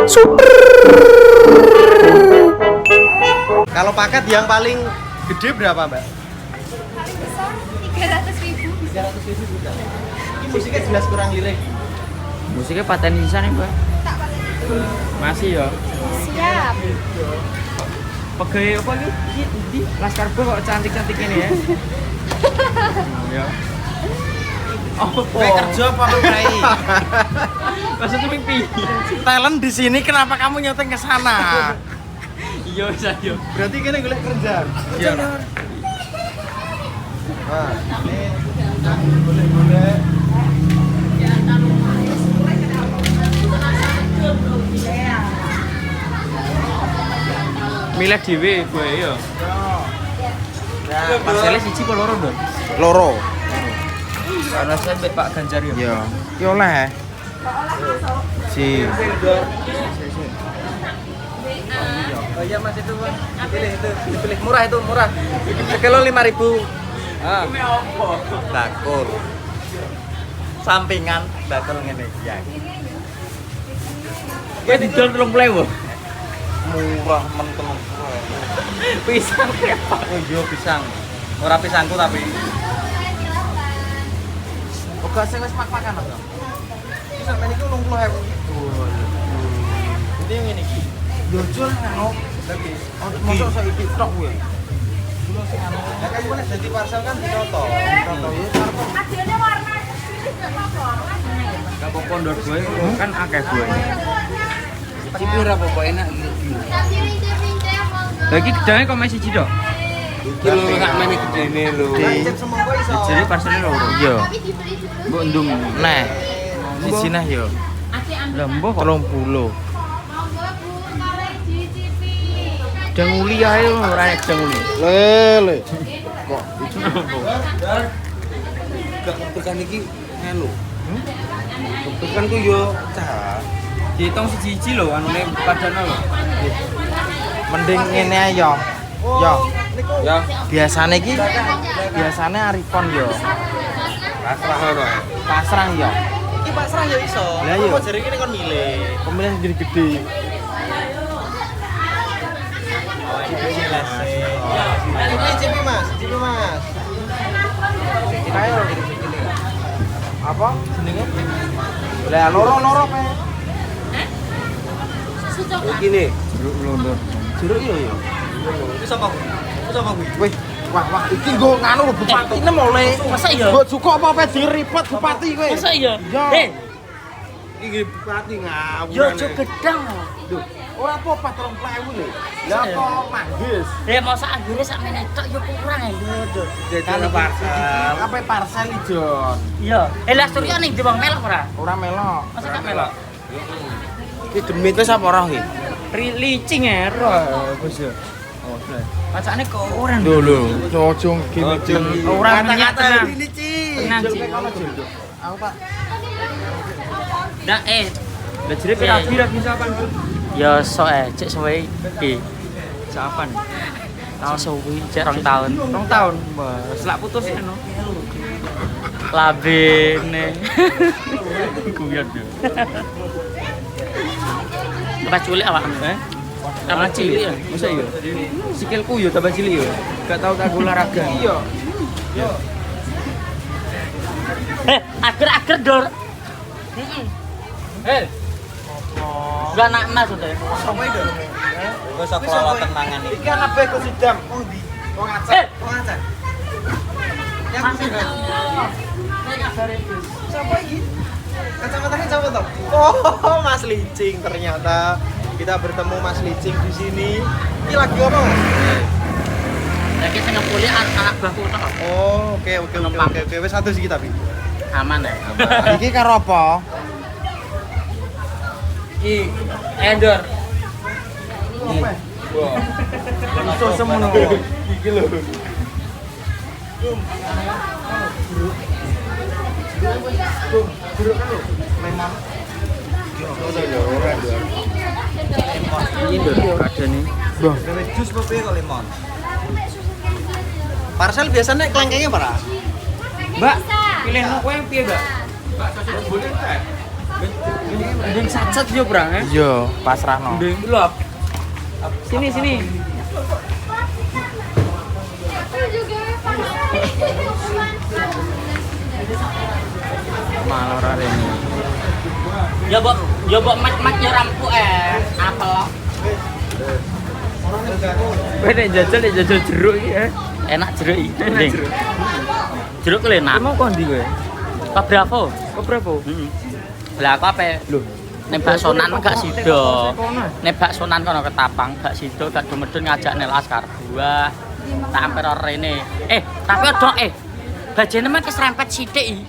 super. Kalau paket yang paling gede berapa, Mbak? Paling besar 300.000. 300.000 juga. Ini musiknya jelas kurang lirik. Musiknya paten bisa nih, Mbak. Tak paling. Masih ya. Siap. Pegawai apa iki? Di Laskar B kok cantik-cantik ini ya. Ya. Oh, Kayak kerja apa Bray? maksudnya mimpi. Talent di sini kenapa kamu nyoteng ke sana? Iya, saya. Berarti kene golek kerja. Iya. Nah, ini golek-golek. Milih dhewe gue ya. Ya, Parcele siji apa loro, Dok? loro. Karena saya mbek Pak Ganjar ya. Iya. Ki oleh. Si. Oh iya Mas itu, Mas. Pilih itu, pilih murah itu, murah. Sekilo 5.000. Ah. Bakul. Sampingan bakul ngene iki ya. Kowe didol 30.000. Murah menteng. Pisang kepak. Oh iya pisang. Ora pisangku tapi. Oke sing wis mak-makan to. Iki sampeyan iki 80.000. Ini yang ngene iki. Yo jul ngono. Lagi. Mosok sak iki tok kuwi. Dulu sing anu. Ya kan nek dadi parcel kan ditoto. Ditoto ya karep. Adilnya warna tidak apa-apa. Gak apa pondor gue kan akeh gue. Iki ora apa enak iki. Lagi gedangnya kok masih siji, Dok? Iki lho gak meneh gedene lho. Cek semongko iso. Jadi parcelnya loro. Iya. Tapi dibeli dulu. Mbok ndung. Nah. Siji nah yo. Lembo kok 30. Monggo Bu, kalian dicicipi. danguli ae ora nek danguli. Lele. Kok gak tekan iki ngelu. Tekan ku yo cah. Dihitung siji-siji lho anune padane lho. Mending ngene ae yo. Yo. Ya, Biasane iki biasane Arifon yo. pasrah lho. Pasrah yo. Iki pasrah ya iso. Lah iya. Apa jare kene kon milih? Pemilihan gede-gede. Oh, ini jelas. Ini cipi Mas, cipi Mas. Kae apa jenenge? Lah loro-loro pe. Iki ne. Jeruk london. Jeruk iya yo. Itu sapa kuwi? Itu sapa kuwi? Wih, wah iki nggo nganu lho bupati ne mole. Masa iya? Mbok cukup apa diripet bupati kowe? Masa iya? Iya. Eh, Iki bupati ngawur. yo aja gedang. Duh, ora apa-apa 30.000 lho. Ya apa manggis. Ya masa akhirnya sak menit tok yo kurang ya. Jadi parcel. Apa parcel ijon? Iya. Lah surya ning di Bang Melok ora? Ora melok. Masa gak melok? Iki demit wis apa ora iki? Licing ya, Bos yo. Oh, pacane kok ora. Lho lho, cocong gini. Ora minyak tenang. ini, Ci. Tenang, Ci. Aku Pak. Nah, Lah jere rabi ra bisa apa? ya sok cek suwe iki. Sapan. Tahun suwe cek 2 tahun. 2 tahun, Mbak. Selak putus eno. Labene. Guyon yo. Tambah culik awakmu. Tambah cilik ya. Masa iya? Sikilku yo tambah cilik yo. Gak tau tak olahraga. Iya. Ager-ager dor. Eh, Gak nak mas udah. Apa iki dong? Wis aku ora tenangan iki. Iki ana beko sidam. Oh ndi? Wong acak. Wong acan. Yang siapa iki? Kacamatanya siapa toh? Oh, Mas Licing ternyata. Kita bertemu Mas Licing di sini. Iki lagi apa, Mas? Lagi sing ngepuli anak baku tok. Oh, oke. Wis satu sih tapi. Aman ya. Iki karo apa? Iki endor. Iso semono. Iki lho. Memang. ini lho ada nih. Gawe jus apa piye kok lemon? Parcel biasanya kelengkengnya para? Mbak, pilih kowe yang piye, Mbak? Mending sacet yo, Brang. Iya, pasrahno. Mending lho. Sini. Aku juga Malor ini. Ya mbok mat-mat yo rampuk apel. Kowe nek jajal jeruk iki Enak jeruk iki. Mending. Jeruk ku enak. Emang kondi kowe? Pak Bravo. Kok berapa? Heeh. Lah aku ape? Lho, Nek baksonan gak sida. Nek baksonan kono ketapang gak sida gak dumedun ngajak nel askar buah. Tak amper rene. Tapi odo bajene mek keserempet sithik iki.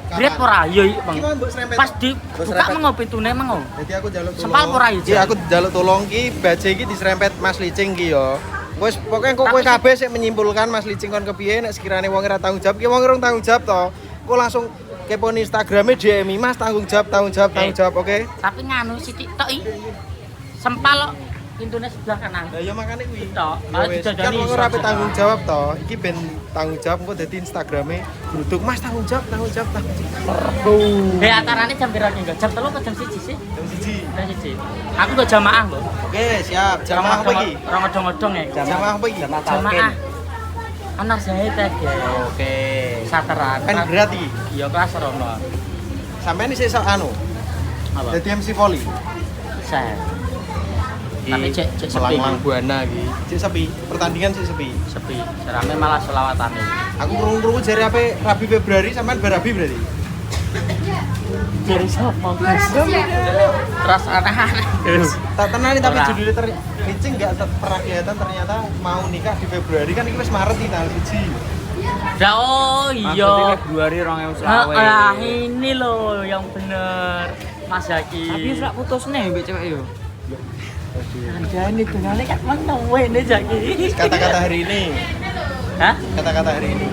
Bret ora ya iki, Bang. Iki mau mbok serempet. Pas di buka mengo pintune mengo. Jadi aku jaluk tolong. Sepal ora ijo. Iya, aku jaluk tolong ki baje iki diserempet Mas Licing ki ya. Wis pokoke kok kowe kabeh sik menyimpulkan Mas Licing kon kepiye nek sekirane wong ora tanggung jawab ki wong ora tanggung jawab to. Kok langsung keponi Instagrame DM Mas tanggung jawab, oke? Tapi nganu sithik tok iki. Sempal pintune sebelah kanan. Lah ya makane kuwi. Tok. Ya Kalau wis, kan dijajani wong ora ape tanggung jawab to. Iki ben tanggung jawab engko dadi Instagrame gruduk Mas tanggung jawab. Acarane jam pira ki? Jam 3 ke jam 1 sih? Jam 1. Jam 1. Aku go jamaah kok. Oke, siap. Jamaah apa iki? Ora ngodong-ngodong ya. Jamaah apa iki? Jamaah. Anak saya tege. Oke. Sateran. Kan berat iki. Iya kelas rono. Sampeyan isih anu. Apa? Dadi MC volley. Saya. Tapi cek sepi. Melang buana iki. Cek sepi. Pertandingan cek sepi. Sepi. Serame malah selawatane. Aku krungu-krungu jare ape Rabi Februari sampean berabi berarti. Jadi sapa Mas? Terus aneh-aneh. Tak tenani tapi Ora. judulnya Licing enggak pernah kelihatan ternyata mau nikah di Februari kan iki wis Maret iki tanggal 1. Dah oh maksudnya iya. Februari 2020. Ah, ini loh yang bener. Mas Zaki. Tapi wis lak putus nih mbek cewek yo. Anjane dengane kan meneng wene Zaki. Kata-kata hari ini. Hah? Kata-kata hari ini.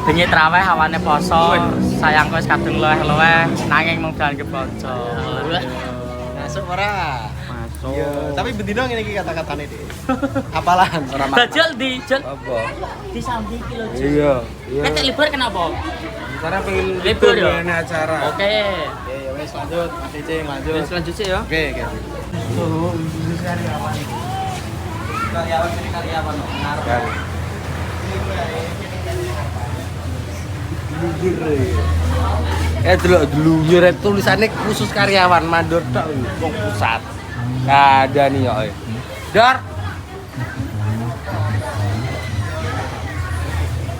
Bengi traweh hawane poso. Sayangku wis kadung luweh-luweh nanging mung jalan kepoco. Masuk ora? Masuk. Iya, tapi bendino ngene iki kata-katane, Dik. Apalan ora Bajel di jel Apa? di samping iki lho. Iya. Ketek libur kenapa? Karena pengen Libur ya? ini acara. Oke. Oke, ya wis lanjut. Mas Licing lanjut. Wis selanjutnya ya. Oke. Karyawan ini karyawan ngarep. Delok dulur tulisannya khusus karyawan mandor tok wong pusat. Enggak ada nih yo. Dor.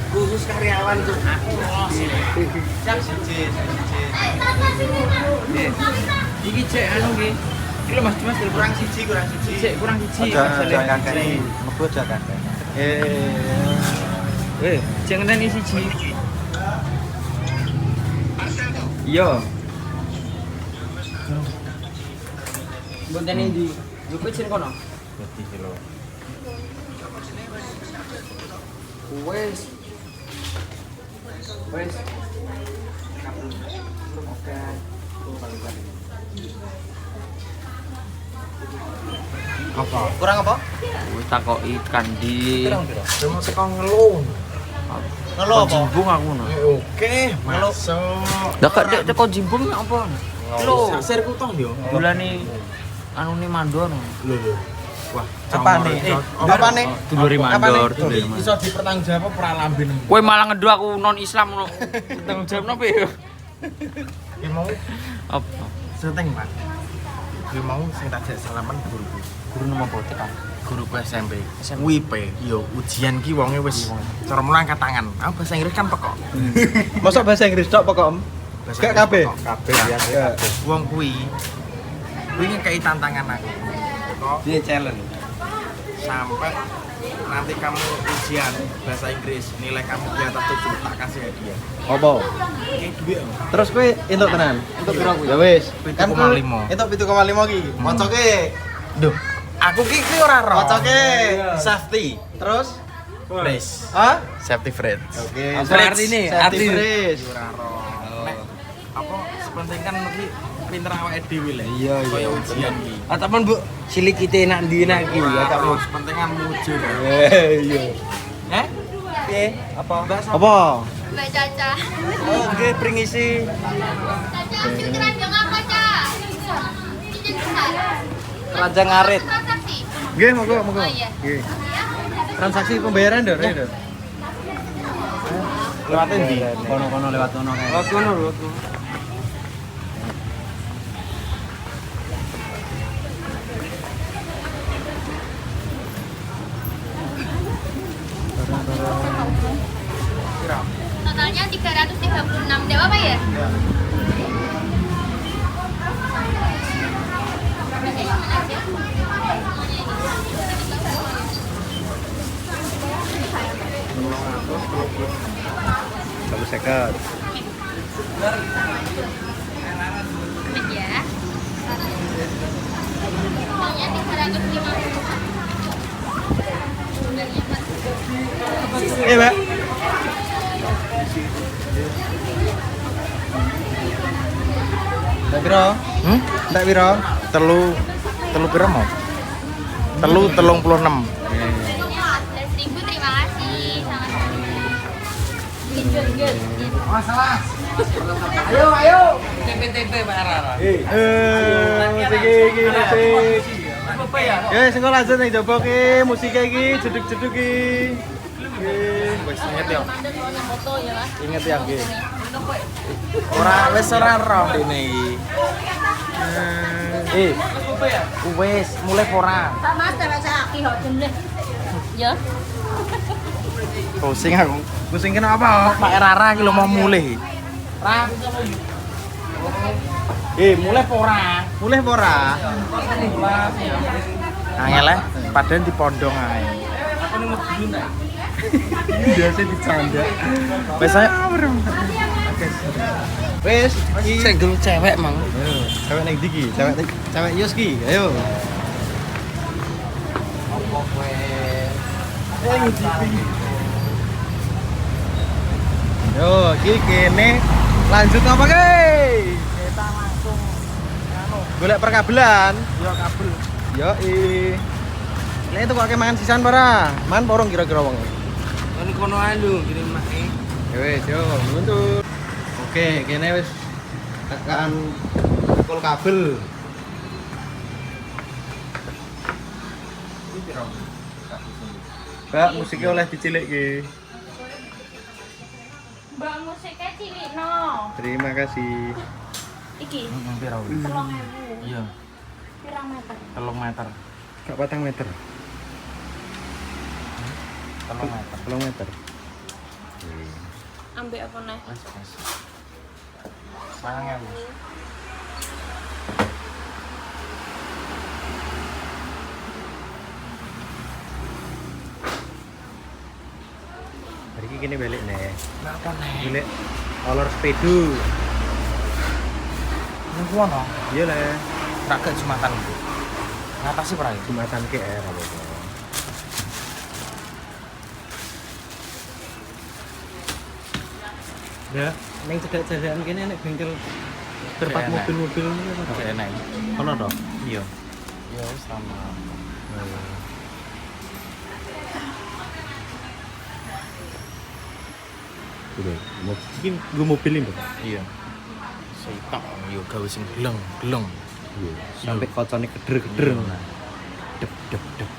Khusus karyawan tuh. Siap siji. Iki cek anu iki. Iki lho Mas Dimas Kurang siji. cek kurang siji. Jangan kene. Mebut jangan. Cek ngenteni siji. Iya. Bontene ndi? Jupe cen kono. Wes. Oke. Apa? Kurang apa? Wis takoki kandi. Cuma teko ngeluh. Ngelo apa? Jimbung aku no. Oke, masuk. Lah kok dek teko jimbung apa? Lho, sirku toh yo. Bulane anu ni mandor. Lho. Wah, Apa nih? Apa nih? Duluri mandor, Jadi duluri mandor. iso dipertanggungjawab ora lambene. Kowe malah ngedu aku non Islam ngono. Tanggung jawab nopo ya? Ki mau Apa? syuting, Mas. Ki mau sing tak jak salaman guruku. Guru nama botek kan. Guruku SMP. WIP yo ujian ki wonge wis cara mulang angkat tangan. Aku bahasa Inggris kan pekok. Masa bahasa Inggris tok pokok, Om? Bahasa Gak Inggris kabeh? pekok, kabeh ya. Wong kuwi ngekei tantangan aku. Kok Dia challenge. sampai nanti kamu ujian bahasa Inggris nilai kamu di atas 7 tak kasih hadiah. Apa? Kayak duit. Terus kowe entuk tenan? Entuk piro kuwi? Ya wis. 7,5. Entuk 7,5 ki. Mocoke. Duh, aku ki ora roh. Mocoke. Safety. Terus? Brace. Hah? Safety fret. Oke. Apa artine? Safety Artine. brace. Ora roh. Nek apa sepenting kan mesti pinter awake dhewe lho. Iya, iya. Kaya ujian ki. Ataupun Bu, cilik kita enak ndi enak iki ya tak Ora, sepenting kan mujur. Iya. Eh? Piye? Apa? Bahasa Apa? Mbak Caca. Oke, pringisi. Caca, aku kira Raja Ngarit. Transaksi. Nggih, monggo, monggo. Oh, iya. Nggih. Transaksi pembayaran Dor, ya, Dor. Lewatin di. Kono-kono lewat kono kae. Lewat kono lho. Totalnya 336. Dewa apa ya? Satu seket. Amit ya. Totalnya 350. Iya, Mbak. Mbak Piro? Mbak Piro? Telu piro mau? Telu 36. 11.000, terima kasih. Sama-sama. TP Pak Rara. Iki musik. Ya, sing lanjut ning jaba ki, musike iki jeduk-jeduk ki. Wis inget ya. Ingat ya nggih. Ora roh dene iki. Wis mulai ora. Mas, terus aki ho jemleh. Ya. Pusing aku. Pusing kenapa? Pak Rara iki lho mau mulai. Ra. Mulai ora. Mulai apa ora? Angel padahal di pondong ae. Biasa dicanda. Wis ayo. Wis, iki Single cewek mang. ayo, cewek ning ndi ki? Cewek Yus ki. Ayo. Yo, iki kene lanjut apa ke? Kita langsung Golek perkabelan. yo kabel. Yo Nek itu kok mangan sisan para? Man porong kira-kira wong. Ini kono ae lho kirim make. Ya wis, yo nuntut. Oke, kene wis tekan kul kabel. Mbak, musiknya oleh dicilik ki. Mbak musiknya cilik no. Terima kasih. Iki. Piro? 3.000. Iya, Pirang meter? 3 meter. Kak patang meter. 3 meter. 3 meter. Ambek apa nih? Wis. Sayang ya, Bos. Hari ini gini balik nih. Napa nih? Balik olor sepedu. Ini gua no. Iya lah. Rak ke Jumatan. Ngapa sih pra? Jumatan KR apa itu? Ya, neng cedak-cedakan kene nek bengkel tempat Enak. mobil-mobil ini apa Oke, toh? enak. Ono toh? Iya. Iya, wis sama. Udah, mungkin gue mobil ini toh. Iya. Sitok yo gawe sing gleng. Iya. Sampai kocone keder-keder. Iya. Dep dep dep.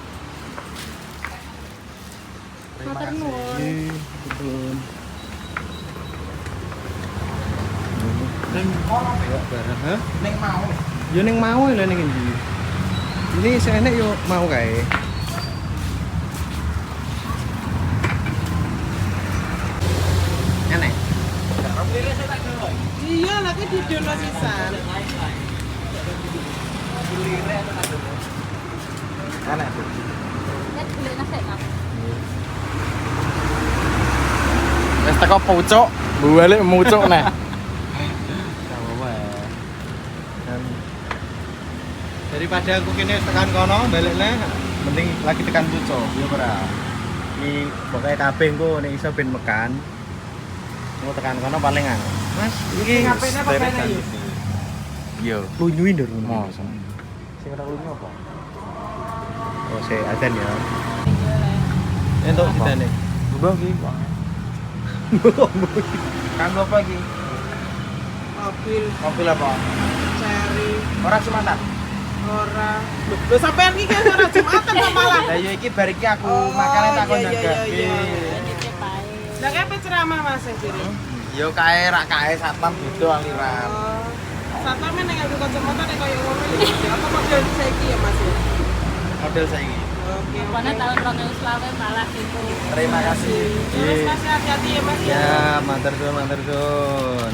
Motor nuwun. Betul. Bawa barang, ha? Ning mau. Ya ning mau lho ning endi. Ini seenek yo mau kae. Enek. Iya, lagi di dono sisan. Enak tuh. Lihat beli nasi Kak. Wis teko pucuk, balik mucuk neh. Daripada aku kene tekan kono balik neh, mending lagi tekan pucuk. Ya ora. Iki pokoke kabeh engko nek iso ben mekan. Mau tekan kono paling Mas, iki ngapene apa kene iki? Yo. lunyuin ndur Mau. ngono. Sing ora lunyo apa? Oh, saya adzan ya. Entuk ditane. Mbah iki. Kanggo apa iki? Mobil Mobil apa? seri Ora Jumatan. Ora. Lho sampean iki kan ora Jumatan kok malah. Lah yo iki bar iki aku makane takon jagapi. Lah kayak ceramah Mas Jiri. Yo kae rak kae satpam dodo aliran. Satpam ning aku kacamata nek koyo ngono iki. Apa model saiki ya Mas? Model saiki. Oke. Pokoknya tahun 2020 malah itu. Terima kasih. Terus Mas hati-hati ya Mas ya. Ya, matur suwun, matur suwun.